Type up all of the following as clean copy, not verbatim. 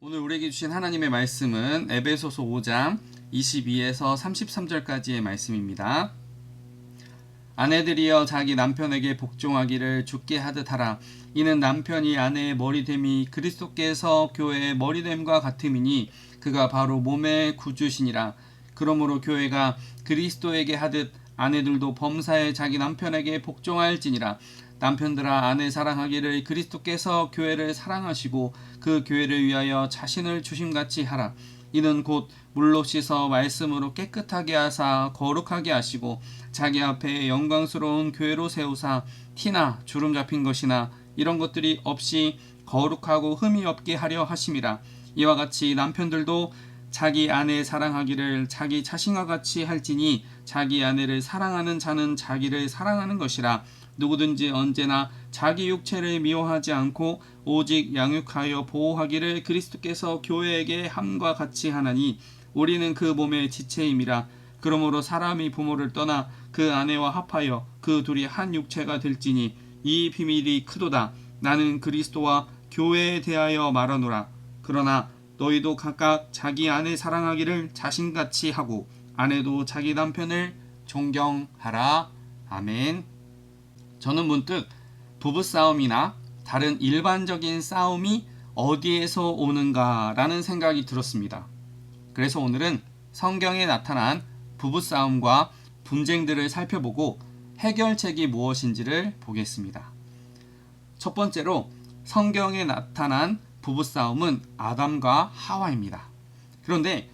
오늘 우리에게 주신 하나님의 말씀은 에베소서 5장 22에서 33절까지의 말씀입니다. 아내들이여 자기 남편에게 복종하기를 주께 하듯 하라. 이는 남편이 아내의 머리됨이 그리스도께서 교회의 머리됨과 같음이니 그가 바로 몸의 구주시니라. 그러므로 교회가 그리스도에게 하듯 아내들도 범사에 자기 남편에게 복종할지니라. 남편들아 아내 사랑하기를 그리스도께서 교회를 사랑하시고 그 교회를 위하여 자신을 주심같이 하라. 이는 곧 물로 씻어 말씀으로 깨끗하게 하사 거룩하게 하시고 자기 앞에 영광스러운 교회로 세우사 티나 주름 잡힌 것이나 이런 것들이 없이 거룩하고 흠이 없게 하려 하심이라. 이와 같이 남편들도 자기 아내 사랑하기를 자기 자신과 같이 할지니 자기 아내를 사랑하는 자는 자기를 사랑하는 것이라. 누구든지 언제나 자기 육체를 미워하지 않고 오직 양육하여 보호하기를 그리스도께서 교회에게 함과 같이 하나니 우리는 그 몸의 지체임이라. 그러므로 사람이 부모를 떠나 그 아내와 합하여 그 둘이 한 육체가 될지니 이 비밀이 크도다. 나는 그리스도와 교회에 대하여 말하노라. 그러나 너희도 각각 자기 아내 사랑하기를 자신같이 하고 아내도 자기 남편을 존경하라. 아멘. 저는 문득 부부싸움이나 다른 일반적인 싸움이 어디에서 오는가라는 생각이 들었습니다. 그래서 오늘은 성경에 나타난 부부싸움과 분쟁들을 살펴보고 해결책이 무엇인지를 보겠습니다. 첫 번째로 성경에 나타난 부부싸움은 아담과 하와입니다. 그런데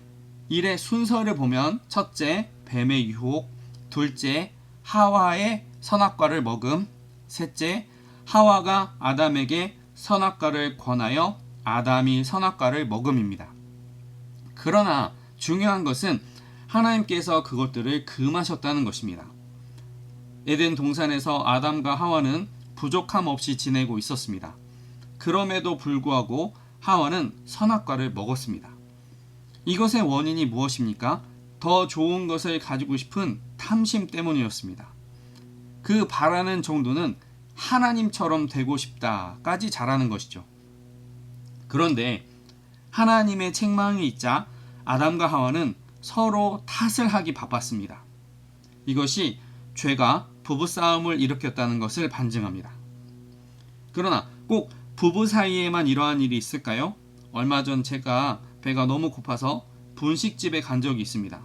일의 순서를 보면 첫째, 뱀의 유혹, 둘째, 하와의 선악과를 먹음, 셋째, 하와가 아담에게 선악과를 권하여 아담이 선악과를 먹음입니다. 그러나 중요한 것은 하나님께서 그것들을 금하셨다는 것입니다. 에덴 동산에서 아담과 하와는 부족함 없이 지내고 있었습니다. 그럼에도 불구하고 하와는 선악과를 먹었습니다. 이것의 원인이 무엇입니까? 더 좋은 것을 가지고 싶은 탐심 때문이었습니다. 그 바라는 정도는 하나님처럼 되고 싶다까지 자라는 것이죠. 그런데 하나님의 책망이 있자 아담과 하와는 서로 탓을 하기 바빴습니다. 이것이 죄가 부부싸움을 일으켰다는 것을 반증합니다. 그러나 꼭 부부 사이에만 이러한 일이 있을까요? 얼마 전 제가 배가 너무 고파서 분식집에 간 적이 있습니다.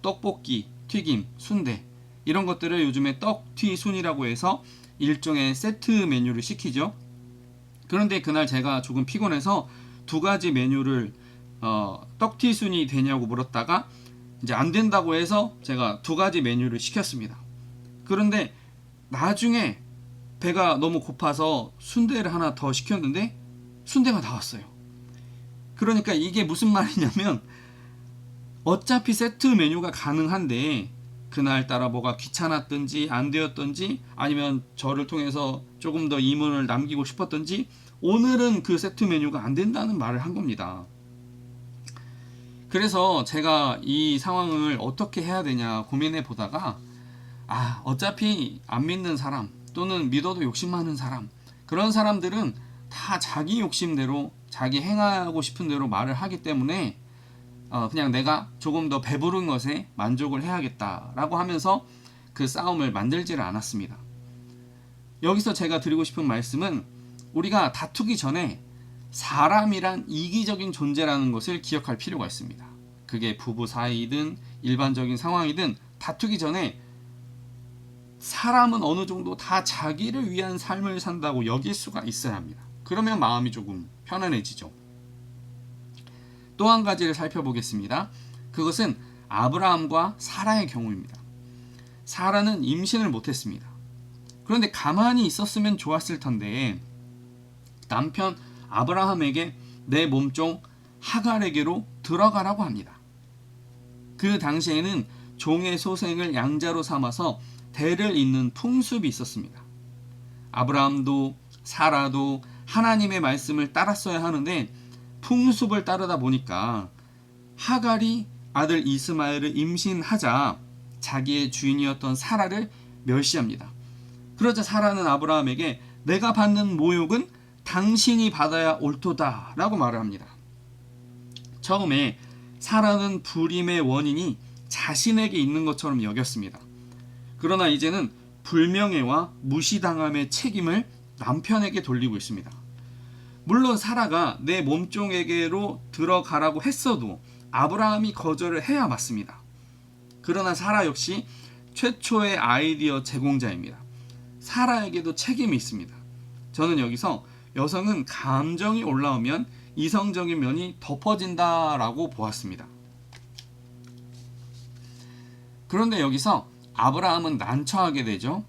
떡볶이, 튀김, 순대 이런 것들을 요즘에 떡튀순이라고 해서 일종의 세트 메뉴를 시키죠. 그런데 그날 제가 조금 피곤해서 두 가지 메뉴를 떡튀순이 되냐고 물었다가 이제 안 된다고 해서 제가 두 가지 메뉴를 시켰습니다. 그런데 나중에 배가 너무 고파서 순대를 하나 더 시켰는데 순대가 나왔어요. 그러니까 이게 무슨 말이냐면 어차피 세트 메뉴가 가능한데 그날따라 뭐가 귀찮았든지 안 되었든지 아니면 저를 통해서 조금 더 이문을 남기고 싶었든지 오늘은 그 세트 메뉴가 안 된다는 말을 한 겁니다. 그래서 제가 이 상황을 어떻게 해야 되냐 고민해 보다가 어차피 안 믿는 사람 또는 믿어도 욕심 많은 사람 그런 사람들은 다 자기 욕심대로 자기 행하고 싶은 대로 말을 하기 때문에 그냥 내가 조금 더 배부른 것에 만족을 해야겠다라고 하면서 그 싸움을 만들지를 않았습니다. 여기서 제가 드리고 싶은 말씀은 우리가 다투기 전에 사람이란 이기적인 존재라는 것을 기억할 필요가 있습니다. 그게 부부 사이든 일반적인 상황이든 다투기 전에 사람은 어느 정도 다 자기를 위한 삶을 산다고 여길 수가 있어야 합니다. 그러면 마음이 조금 편안해지죠. 또 한 가지를 살펴보겠습니다. 그것은 아브라함과 사라의 경우입니다. 사라는 임신을 못했습니다. 그런데 가만히 있었으면 좋았을 텐데 남편 아브라함에게 내 몸종 하갈에게로 들어가라고 합니다. 그 당시에는 종의 소생을 양자로 삼아서 대를 잇는 풍습이 있었습니다. 아브라함도 사라도 하나님의 말씀을 따랐어야 하는데 풍습을 따르다 보니까 하갈이 아들 이스마엘을 임신하자 자기의 주인이었던 사라를 멸시합니다. 그러자 사라는 아브라함에게 내가 받는 모욕은 당신이 받아야 옳도다 라고 말을 합니다. 처음에 사라는 불임의 원인이 자신에게 있는 것처럼 여겼습니다. 그러나 이제는 불명예와 무시당함의 책임을 남편에게 돌리고 있습니다. 물론 사라가 내 몸종에게로 들어가라고 했어도 아브라함이 거절을 해야 맞습니다. 그러나 사라 역시 최초의 아이디어 제공자입니다. 사라에게도 책임이 있습니다. 저는 여기서 여성은 감정이 올라오면 이성적인 면이 덮어진다라고 보았습니다. 그런데 여기서 아브라함은 난처하게 되죠.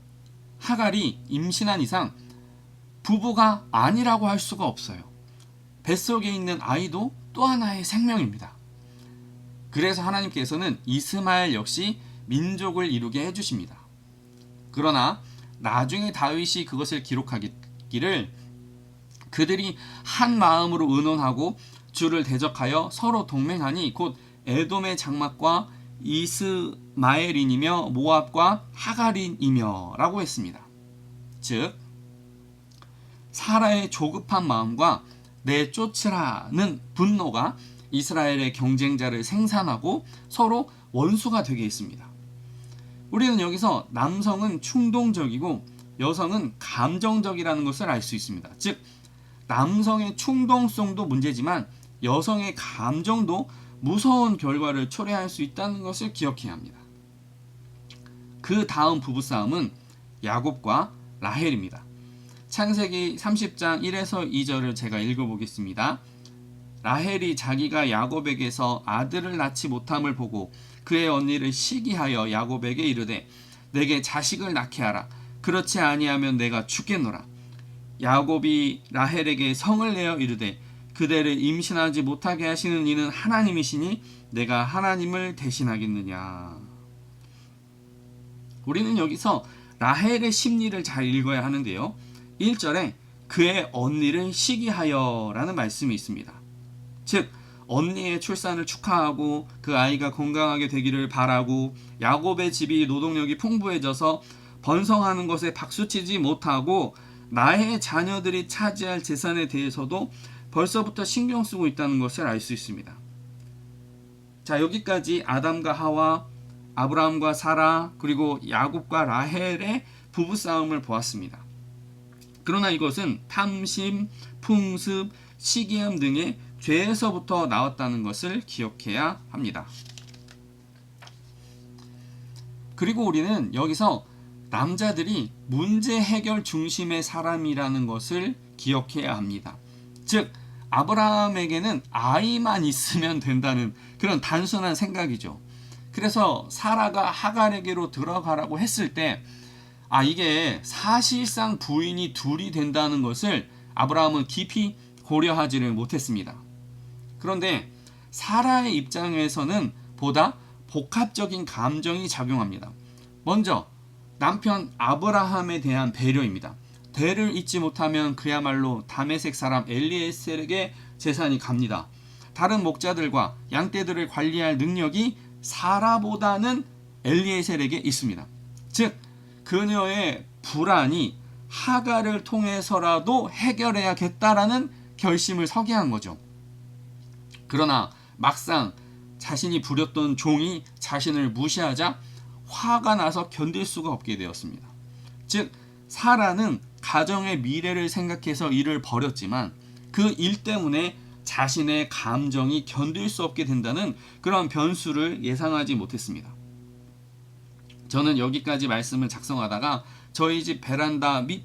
하갈이 임신한 이상 부부가 아니라고 할 수가 없어요. 뱃속에 있는 아이도 또 하나의 생명입니다. 그래서 하나님께서는 이스마엘 역시 민족을 이루게 해주십니다. 그러나 나중에 다윗이 그것을 기록하기를 그들이 한 마음으로 의논하고 주를 대적하여 서로 동맹하니 곧 에돔의 장막과 이스마엘인이며 모압과 하갈인이며 라고 했습니다. 즉 사라의 조급한 마음과 내쫓으라는 분노가 이스라엘의 경쟁자를 생산하고 서로 원수가 되게 했습니다. 우리는 여기서 남성은 충동적이고 여성은 감정적이라는 것을 알 수 있습니다. 즉 남성의 충동성도 문제지만 여성의 감정도 무서운 결과를 초래할 수 있다는 것을 기억해야 합니다. 그 다음 부부싸움은 야곱과 라헬입니다. 창세기 30장 1에서 2절을 제가 읽어보겠습니다. 라헬이 자기가 야곱에게서 아들을 낳지 못함을 보고 그의 언니를 시기하여 야곱에게 이르되 내게 자식을 낳게 하라. 그렇지 아니하면 내가 죽겠노라. 야곱이 라헬에게 성을 내어 이르되 그대를 임신하지 못하게 하시는 이는 하나님이시니 내가 하나님을 대신하겠느냐. 우리는 여기서 라헬의 심리를 잘 읽어야 하는데요. 1절에 그의 언니를 시기하여 라는 말씀이 있습니다. 즉 언니의 출산을 축하하고 그 아이가 건강하게 되기를 바라고 야곱의 집이 노동력이 풍부해져서 번성하는 것에 박수치지 못하고 나의 자녀들이 차지할 재산에 대해서도 벌써부터 신경 쓰고 있다는 것을 알 수 있습니다. 자, 여기까지 아담과 하와, 아브라함과 사라, 그리고 야곱과 라헬의 부부싸움을 보았습니다. 그러나 이것은 탐심, 풍습, 시기함 등의 죄에서부터 나왔다는 것을 기억해야 합니다. 그리고 우리는 여기서 남자들이 문제 해결 중심의 사람이라는 것을 기억해야 합니다. 즉 아브라함에게는 아이만 있으면 된다는 그런 단순한 생각이죠. 그래서 사라가 하갈에게로 들어가라고 했을 때 이게 사실상 부인이 둘이 된다는 것을 아브라함은 깊이 고려하지를 못했습니다. 그런데 사라의 입장에서는 보다 복합적인 감정이 작용합니다. 먼저 남편 아브라함에 대한 배려입니다. 대를 잊지 못하면 그야말로 다메섹 사람 엘리에셀에게 재산이 갑니다. 다른 목자들과 양떼들을 관리할 능력이 사라보다는 엘리에셀에게 있습니다. 즉 그녀의 불안이 하갈을 통해서라도 해결해야겠다라는 결심을 서게 한 거죠. 그러나 막상 자신이 부렸던 종이 자신을 무시하자 화가 나서 견딜 수가 없게 되었습니다. 즉 사라는 가정의 미래를 생각해서 일을 벌였지만 그 일 때문에 자신의 감정이 견딜 수 없게 된다는 그런 변수를 예상하지 못했습니다. 저는 여기까지 말씀을 작성하다가 저희 집 베란다 밑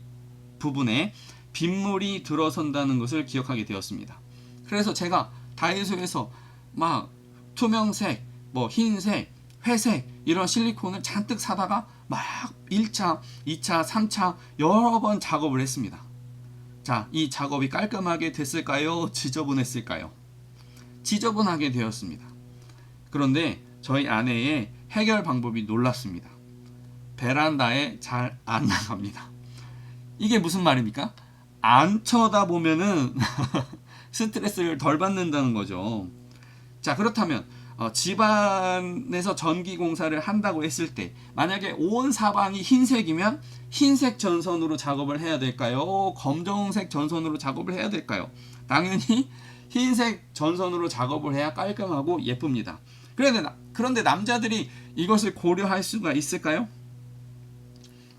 부분에 빗물이 들어선다는 것을 기억하게 되었습니다. 그래서 제가 다이소에서 막 투명색, 흰색, 회색 이런 실리콘을 잔뜩 사다가 막 1차, 2차, 3차 여러 번 작업을 했습니다. 자, 이 작업이 깔끔하게 됐을까요? 지저분했을까요? 지저분하게 되었습니다. 그런데 저희 아내의 해결 방법이 놀랍습니다. 베란다에 잘 안 나갑니다. 이게 무슨 말입니까? 안 쳐다보면은 스트레스를 덜 받는다는 거죠. 자, 그렇다면 집안에서 전기 공사를 한다고 했을 때 만약에 온 사방이 흰색이면 흰색 전선으로 작업을 해야 될까요? 검정색 전선으로 작업을 해야 될까요? 당연히 흰색 전선으로 작업을 해야 깔끔하고 예쁩니다. 그런데 남자들이 이것을 고려할 수가 있을까요?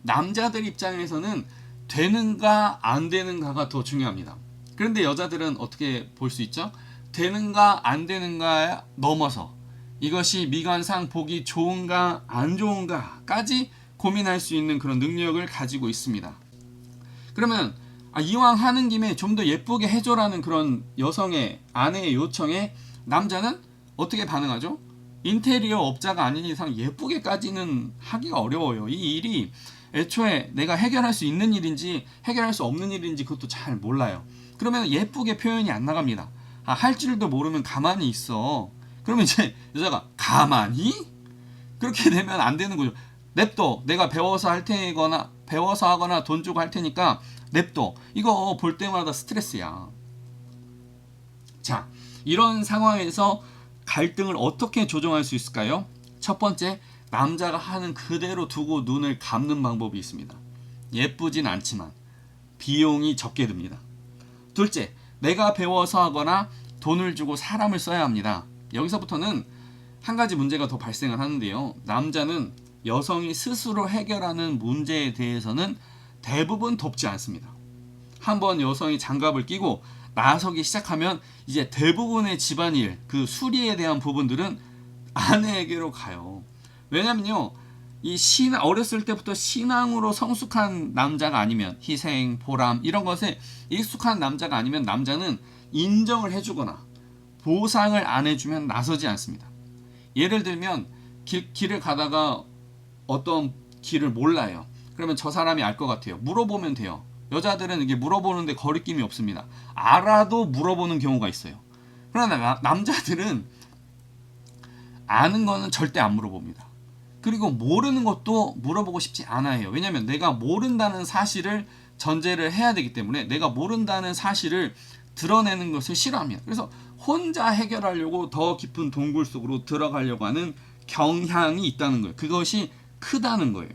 남자들 입장에서는 되는가 안 되는가가 더 중요합니다. 그런데 여자들은 어떻게 볼 수 있죠? 되는가 안 되는가에 넘어서 이것이 미관상 보기 좋은가 안 좋은가까지 고민할 수 있는 그런 능력을 가지고 있습니다. 그러면 이왕 하는 김에 좀 더 예쁘게 해줘라는 그런 여성의 아내의 요청에 남자는 어떻게 반응하죠? 인테리어 업자가 아닌 이상 예쁘게까지는 하기가 어려워요. 이 일이 애초에 내가 해결할 수 있는 일인지 해결할 수 없는 일인지 그것도 잘 몰라요. 그러면 예쁘게 표현이 안 나갑니다. 할 줄도 모르면 가만히 있어. 그러면 이제 여자가 가만히? 그렇게 되면 안 되는 거죠. 냅둬. 내가 배워서 하거나 돈 주고 할 테니까 냅둬. 이거 볼 때마다 스트레스야. 자, 이런 상황에서 갈등을 어떻게 조정할 수 있을까요? 첫 번째, 남자가 하는 그대로 두고 눈을 감는 방법이 있습니다. 예쁘진 않지만 비용이 적게 듭니다. 둘째, 내가 배워서 하거나 돈을 주고 사람을 써야 합니다. 여기서부터는 한 가지 문제가 더 발생을 하는데요. 남자는 여성이 스스로 해결하는 문제에 대해서는 대부분 돕지 않습니다. 한번 여성이 장갑을 끼고 나서기 시작하면 이제 대부분의 집안일, 그 수리에 대한 부분들은 아내에게로 가요. 왜냐면요, 어렸을 때부터 신앙으로 성숙한 남자가 아니면, 희생, 보람 이런 것에 익숙한 남자가 아니면 남자는 인정을 해주거나 보상을 안 해주면 나서지 않습니다. 예를 들면 길을 가다가 어떤 길을 몰라요. 그러면 저 사람이 알 것 같아요. 물어보면 돼요. 여자들은 이게 물어보는데 거리낌이 없습니다. 알아도 물어보는 경우가 있어요. 그러나 남자들은 아는 거는 절대 안 물어봅니다. 그리고 모르는 것도 물어보고 싶지 않아요. 왜냐하면 내가 모른다는 사실을 전제를 해야 되기 때문에 내가 모른다는 사실을 드러내는 것을 싫어합니다. 그래서 혼자 해결하려고 더 깊은 동굴 속으로 들어가려고 하는 경향이 있다는 거예요. 그것이 크다는 거예요.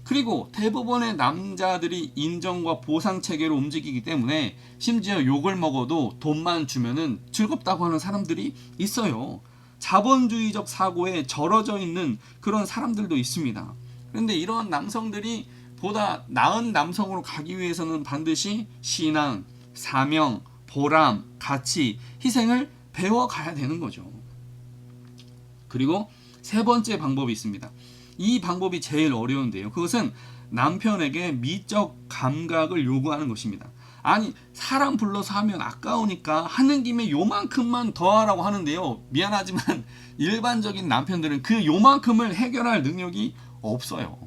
그리고 대부분의 남자들이 인정과 보상 체계로 움직이기 때문에 심지어 욕을 먹어도 돈만 주면은 즐겁다고 하는 사람들이 있어요. 자본주의적 사고에 절어져 있는 그런 사람들도 있습니다. 그런데 이런 남성들이 보다 나은 남성으로 가기 위해서는 반드시 신앙, 사명, 보람, 가치, 희생을 배워가야 되는 거죠. 그리고 세 번째 방법이 있습니다. 이 방법이 제일 어려운데요. 그것은 남편에게 미적 감각을 요구하는 것입니다. 아니, 사람 불러서 하면 아까우니까 하는 김에 요만큼만 더 하라고 하는데요. 미안하지만 일반적인 남편들은 그 요만큼을 해결할 능력이 없어요.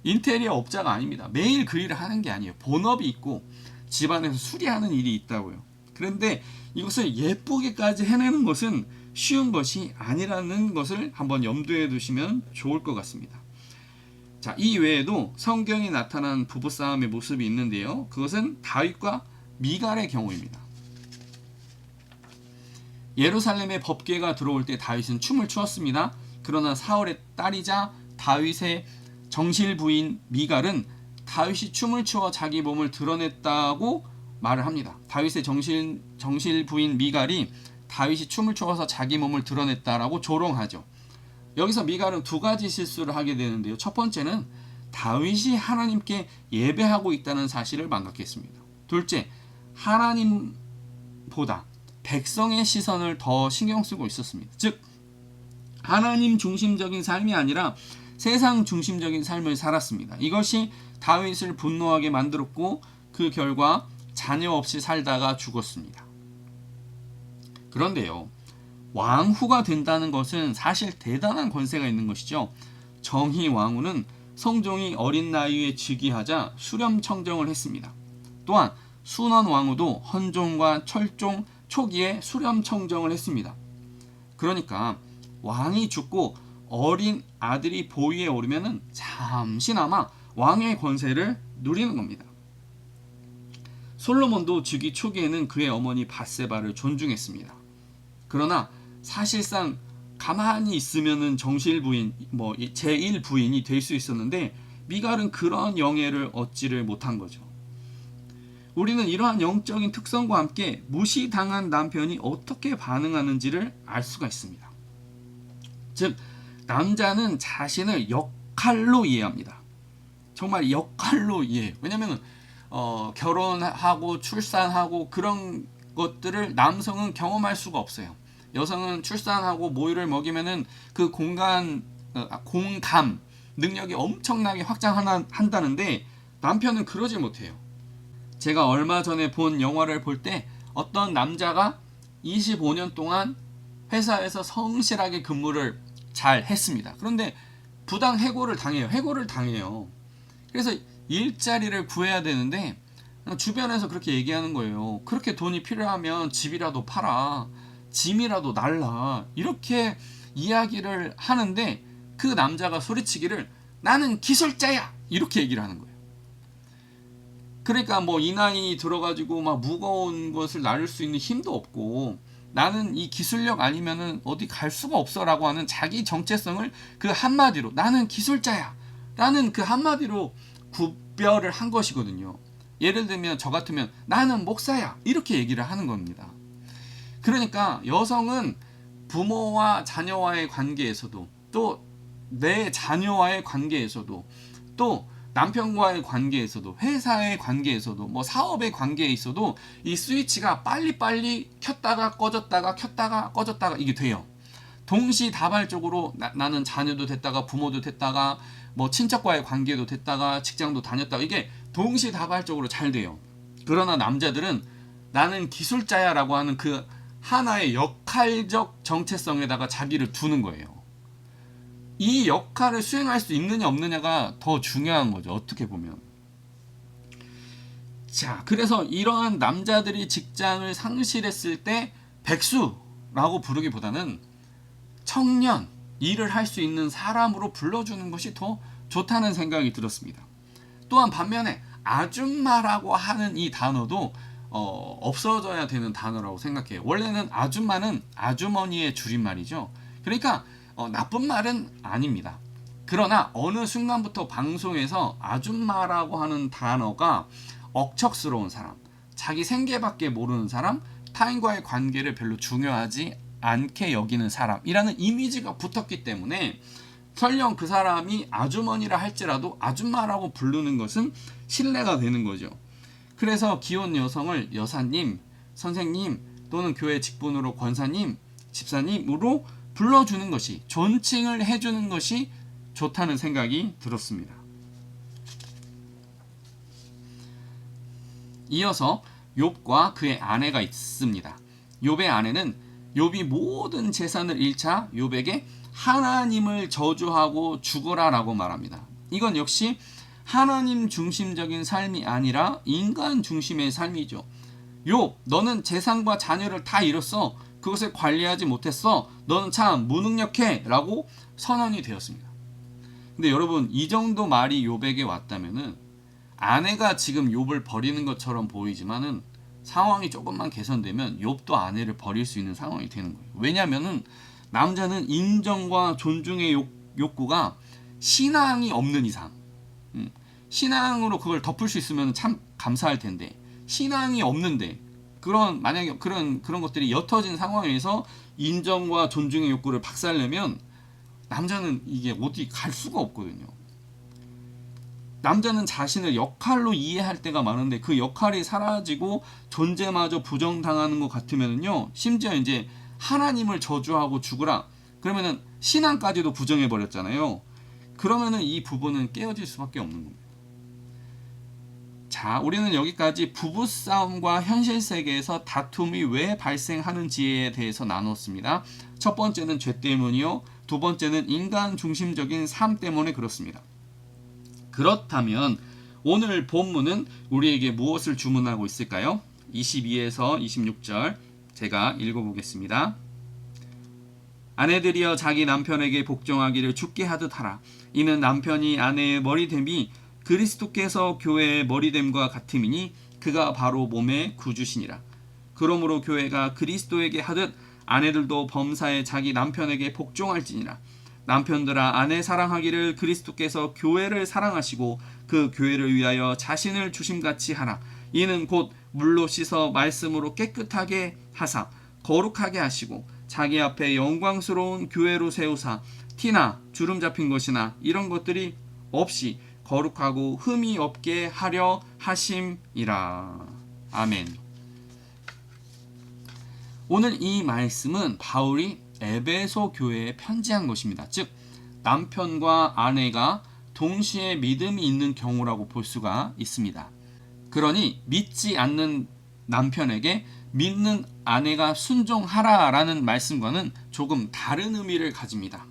인테리어 업자가 아닙니다. 매일 그 일을 하는 게 아니에요. 본업이 있고 집안에서 수리하는 일이 있다고요. 그런데 이것을 예쁘게까지 해내는 것은 쉬운 것이 아니라는 것을 한번 염두에 두시면 좋을 것 같습니다. 자, 이 외에도 성경에 나타난 부부싸움의 모습이 있는데요. 그것은 다윗과 미갈의 경우입니다. 예루살렘에 법궤가 들어올 때 다윗은 춤을 추었습니다. 그러나 사울의 딸이자 다윗의 정실 부인 미갈은 다윗이 춤을 추어 자기 몸을 드러냈다고 말을 합니다. 다윗의 정실 부인 미갈이 다윗이 춤을 추어서 자기 몸을 드러냈다라고 조롱하죠. 여기서 미갈은 두 가지 실수를 하게 되는데요. 첫 번째는 다윗이 하나님께 예배하고 있다는 사실을 망각했습니다. 둘째, 하나님보다 백성의 시선을 더 신경 쓰고 있었습니다. 즉, 하나님 중심적인 삶이 아니라 세상 중심적인 삶을 살았습니다. 이것이 다윗을 분노하게 만들었고 그 결과 자녀 없이 살다가 죽었습니다. 그런데요, 왕후가 된다는 것은 사실 대단한 권세가 있는 것이죠. 정희 왕후는 성종이 어린 나이에 즉위하자 수렴 청정을 했습니다. 또한 순원 왕후도 헌종과 철종 초기에 수렴 청정을 했습니다. 그러니까 왕이 죽고 어린 아들이 보위에 오르면은 잠시나마 왕의 권세를 누리는 겁니다. 솔로몬도 즉위 초기에는 그의 어머니 밧세바를 존중했습니다. 그러나 사실상 가만히 있으면은 정실 부인, 제1 부인이 될 수 있었는데 미갈은 그런 영예를 얻지를 못한 거죠. 우리는 이러한 영적인 특성과 함께 무시당한 남편이 어떻게 반응하는지를 알 수가 있습니다. 즉, 남자는 자신을 역할로 이해합니다. 정말 역할로 이해해요. 왜냐면 결혼하고 출산하고 그런 것들을 남성은 경험할 수가 없어요. 여성은 출산하고 모유를 먹이면은 그 공감 능력이 엄청나게 확장한다는데 남편은 그러지 못해요. 제가 얼마 전에 본 영화를 볼 때 어떤 남자가 25년 동안 회사에서 성실하게 근무를 잘 했습니다. 그런데 부당 해고를 당해요. 그래서 일자리를 구해야 되는데 주변에서 그렇게 얘기하는 거예요. 그렇게 돈이 필요하면 집이라도 팔아, 짐이라도 날라, 이렇게 이야기를 하는데 그 남자가 소리치기를 나는 기술자야, 이렇게 얘기를 하는 거예요. 그러니까 뭐 이 나이 들어가지고 막 무거운 것을 나를 수 있는 힘도 없고 나는 이 기술력 아니면은 어디 갈 수가 없어라고 하는 자기 정체성을 그 한마디로 나는 기술자야 라는 그 한마디로 구별을 한 것이거든요. 예를 들면 저 같으면 나는 목사야 이렇게 얘기를 하는 겁니다. 그러니까 여성은 부모와 자녀와의 관계에서도 또 내 자녀와의 관계에서도 또 남편과의 관계에서도 회사의 관계에서도 뭐 사업의 관계에 있어도 이 스위치가 빨리빨리 켰다가 꺼졌다가 이게 돼요. 동시다발적으로 나는 자녀도 됐다가 부모도 됐다가 뭐 친척과의 관계도 됐다가 직장도 다녔다가 이게 동시다발적으로 잘 돼요. 그러나 남자들은 나는 기술자야 라고 하는 그 하나의 역할적 정체성에다가 자기를 두는 거예요. 이 역할을 수행할 수 있느냐 없느냐가 더 중요한 거죠. 어떻게 보면. 자, 그래서 이러한 남자들이 직장을 상실했을 때 백수라고 부르기보다는 청년, 일을 할 수 있는 사람으로 불러주는 것이 더 좋다는 생각이 들었습니다. 또한 반면에 아줌마라고 하는 이 단어도 없어져야 되는 단어라고 생각해요. 원래는 아줌마는 아주머니의 줄임말이죠. 그러니까 나쁜 말은 아닙니다. 그러나 어느 순간부터 방송에서 아줌마라고 하는 단어가 억척스러운 사람, 자기 생계밖에 모르는 사람, 타인과의 관계를 별로 중요하지 않게 여기는 사람이라는 이미지가 붙었기 때문에 설령 그 사람이 아주머니라 할지라도 아줌마라고 부르는 것은 신뢰가 되는 거죠. 그래서 기혼 여성을 여사님, 선생님 또는 교회 직분으로 권사님, 집사님으로 불러주는 것이, 존칭을 해주는 것이 좋다는 생각이 들었습니다. 이어서 욥과 그의 아내가 있습니다. 욥의 아내는 욥이 모든 재산을 잃자 욥에게 하나님을 저주하고 죽어라라고 말합니다. 이건 역시 하나님 중심적인 삶이 아니라 인간 중심의 삶이죠. 욥, 너는 재산과 자녀를 다 잃었어. 그것을 관리하지 못했어. 너는 참 무능력해 라고 선언이 되었습니다. 근데 여러분, 이 정도 말이 욥에게 왔다면은 아내가 지금 욥을 버리는 것처럼 보이지만은 상황이 조금만 개선되면 욥도 아내를 버릴 수 있는 상황이 되는 거예요. 왜냐면은 남자는 인정과 존중의 욕구가 신앙이 없는 이상, 신앙으로 그걸 덮을 수 있으면 참 감사할 텐데 신앙이 없는데 만약에 그런 것들이 옅어진 상황에서 인정과 존중의 욕구를 박살내면 남자는 이게 어디 갈 수가 없거든요. 남자는 자신을 역할로 이해할 때가 많은데 그 역할이 사라지고 존재마저 부정당하는 것 같으면요, 심지어 이제 하나님을 저주하고 죽으라 그러면은 신앙까지도 부정해 버렸잖아요. 그러면은 이 부부는 깨어질 수밖에 없는 겁니다. 자, 우리는 여기까지 부부싸움과 현실 세계에서 다툼이 왜 발생하는지에 대해서 나눴습니다. 첫 번째는 죄 때문이요, 두 번째는 인간 중심적인 삶 때문에 그렇습니다. 그렇다면 오늘 본문은 우리에게 무엇을 주문하고 있을까요? 22에서 26절 제가 읽어보겠습니다. 아내들이여 자기 남편에게 복종하기를 주께 하듯 하라. 이는 남편이 아내의 머리됨이 그리스도께서 교회의 머리됨과 같음이니 그가 바로 몸의 구주시니라. 그러므로 교회가 그리스도에게 하듯 아내들도 범사에 자기 남편에게 복종할지니라. 남편들아 아내 사랑하기를 그리스도께서 교회를 사랑하시고 그 교회를 위하여 자신을 주심같이 하라. 이는 곧 물로 씻어 말씀으로 깨끗하게 하사 거룩하게 하시고 자기 앞에 영광스러운 교회로 세우사 티나 주름 잡힌 것이나 이런 것들이 없이 거룩하고 흠이 없게 하려 하심이라. 아멘. 오늘 이 말씀은 바울이 에베소 교회에 편지한 것입니다. 즉 남편과 아내가 동시에 믿음이 있는 경우라고 볼 수가 있습니다. 그러니 믿지 않는 남편에게 믿는 아내가 순종하라라는 말씀과는 조금 다른 의미를 가집니다.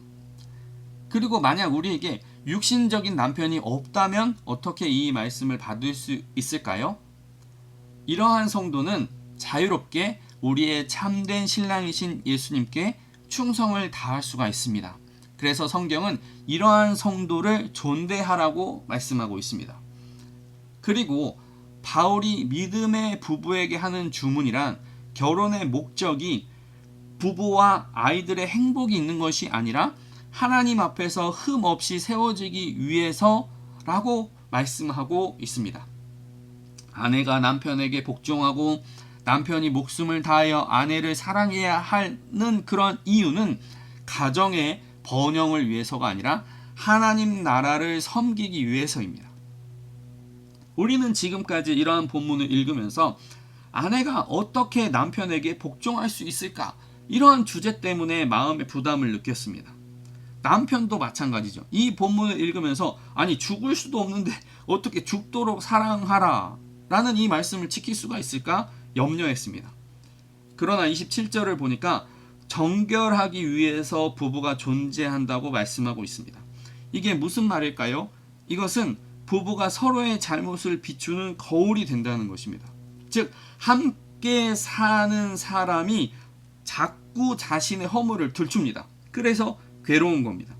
그리고 만약 우리에게 육신적인 남편이 없다면 어떻게 이 말씀을 받을 수 있을까요? 이러한 성도는 자유롭게 우리의 참된 신랑이신 예수님께 충성을 다할 수가 있습니다. 그래서 성경은 이러한 성도를 존대하라고 말씀하고 있습니다. 그리고 바울이 믿음의 부부에게 하는 주문이란 결혼의 목적이 부부와 아이들의 행복이 있는 것이 아니라 하나님 앞에서 흠 없이 세워지기 위해서라고 말씀하고 있습니다. 아내가 남편에게 복종하고 남편이 목숨을 다하여 아내를 사랑해야 하는 그런 이유는 가정의 번영을 위해서가 아니라 하나님 나라를 섬기기 위해서입니다. 우리는 지금까지 이러한 본문을 읽으면서 아내가 어떻게 남편에게 복종할 수 있을까? 이러한 주제 때문에 마음의 부담을 느꼈습니다. 남편도 마찬가지죠. 이 본문을 읽으면서 아니 죽을 수도 없는데 어떻게 죽도록 사랑하라 라는 이 말씀을 지킬 수가 있을까 염려했습니다. 그러나 27절을 보니까 정결하기 위해서 부부가 존재한다고 말씀하고 있습니다. 이게 무슨 말일까요? 이것은 부부가 서로의 잘못을 비추는 거울이 된다는 것입니다. 즉 함께 사는 사람이 자꾸 자신의 허물을 들춥니다. 그래서 괴로운 겁니다.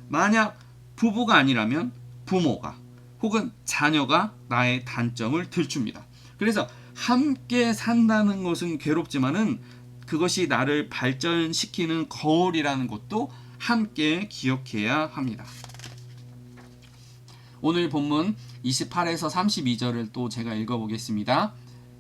만약 부부가 아니라면 부모가 혹은 자녀가 나의 단점을 들춥니다. 그래서 함께 산다는 것은 괴롭지만은 그것이 나를 발전시키는 거울이라는 것도 함께 기억해야 합니다. 오늘 본문 28에서 32절을 또 제가 읽어보겠습니다.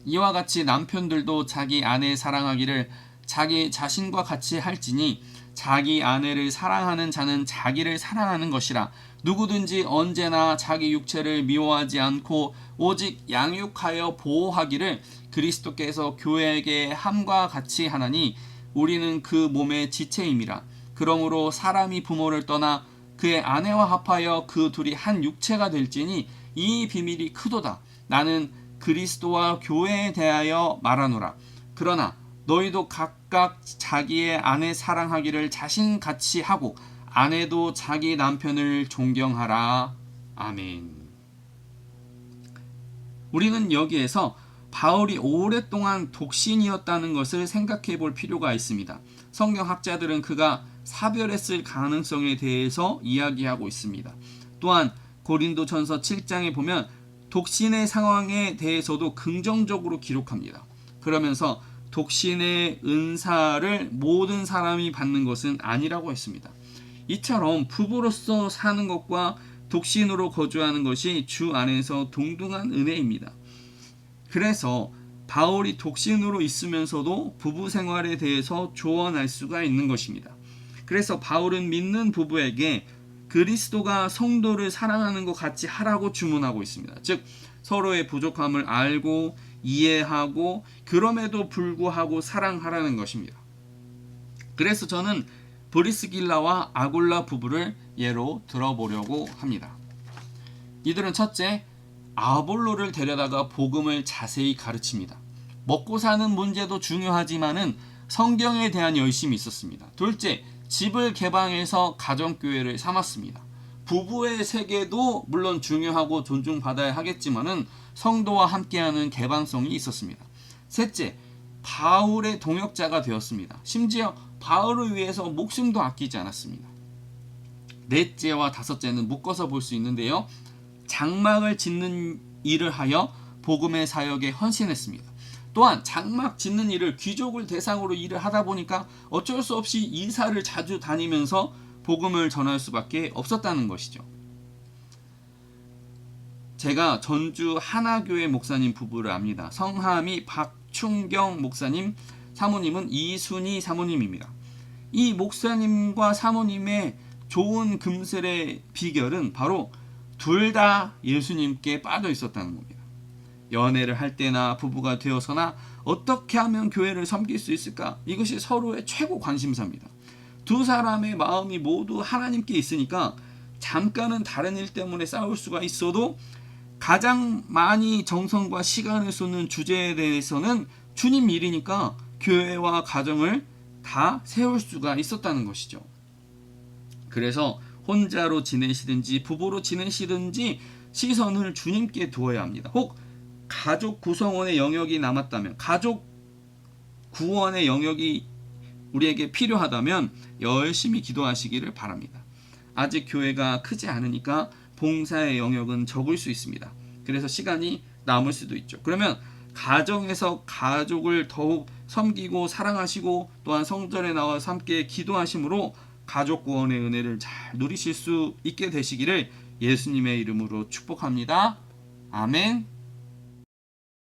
이와 같이 남편들도 자기 아내 사랑하기를 자기 자신과 같이 할지니 자기 아내를 사랑하는 자는 자기를 사랑하는 것이라. 누구든지 언제나 자기 육체를 미워하지 않고 오직 양육하여 보호하기를 그리스도께서 교회에게 함과 같이 하나니 우리는 그 몸의 지체임이라. 그러므로 사람이 부모를 떠나 그의 아내와 합하여 그 둘이 한 육체가 될지니 이 비밀이 크도다. 나는 그리스도와 교회에 대하여 말하노라. 그러나 너희도 각각 자기의 아내 사랑하기를 자신같이 하고 아내도 자기 남편을 존경하라. 아멘. 우리는 여기에서 바울이 오랫동안 독신이었다는 것을 생각해 볼 필요가 있습니다. 성경학자들은 그가 사별했을 가능성에 대해서 이야기하고 있습니다. 또한 고린도전서 7장에 보면 독신의 상황에 대해서도 긍정적으로 기록합니다. 그러면서 독신의 은사를 모든 사람이 받는 것은 아니라고 했습니다. 이처럼 부부로서 사는 것과 독신으로 거주하는 것이 주 안에서 동등한 은혜입니다. 그래서 바울이 독신으로 있으면서도 부부 생활에 대해서 조언할 수가 있는 것입니다. 그래서 바울은 믿는 부부에게 그리스도가 성도를 사랑하는 것 같이 하라고 주문하고 있습니다. 즉 서로의 부족함을 알고 이해하고 그럼에도 불구하고 사랑하라는 것입니다. 그래서 저는 브리스길라와 아굴라 부부를 예로 들어보려고 합니다. 이들은 첫째, 아볼로를 데려다가 복음을 자세히 가르칩니다. 먹고 사는 문제도 중요하지만은 성경에 대한 열심이 있었습니다. 둘째, 집을 개방해서 가정교회를 삼았습니다. 부부의 세계도 물론 중요하고 존중받아야 하겠지만은 성도와 함께하는 개방성이 있었습니다. 셋째, 바울의 동역자가 되었습니다. 심지어 바울을 위해서 목숨도 아끼지 않았습니다. 넷째와 다섯째는 묶어서 볼 수 있는데요. 장막을 짓는 일을 하여 복음의 사역에 헌신했습니다. 또한 장막 짓는 일을 귀족을 대상으로 일을 하다 보니까 어쩔 수 없이 이사를 자주 다니면서 복음을 전할 수밖에 없었다는 것이죠. 제가 전주 하나교회 목사님 부부를 압니다. 성함이 박충경 목사님, 사모님은 이순희 사모님입니다. 이 목사님과 사모님의 좋은 금슬의 비결은 바로 둘 다 예수님께 빠져 있었다는 겁니다. 연애를 할 때나 부부가 되어서나 어떻게 하면 교회를 섬길 수 있을까? 이것이 서로의 최고 관심사입니다. 두 사람의 마음이 모두 하나님께 있으니까 잠깐은 다른 일 때문에 싸울 수가 있어도 가장 많이 정성과 시간을 쏟는 주제에 대해서는 주님 일이니까 교회와 가정을 다 세울 수가 있었다는 것이죠. 그래서 혼자로 지내시든지 부부로 지내시든지 시선을 주님께 두어야 합니다. 혹 가족 구성원의 영역이 남았다면, 가족 구원의 영역이 우리에게 필요하다면 열심히 기도하시기를 바랍니다. 아직 교회가 크지 않으니까 봉사의 영역은 적을 수 있습니다. 그래서 시간이 남을 수도 있죠. 그러면 가정에서 가족을 더욱 섬기고 사랑하시고 또한 성전에 나와서 함께 기도하심으로 가족 구원의 은혜를 잘 누리실 수 있게 되시기를 예수님의 이름으로 축복합니다. 아멘.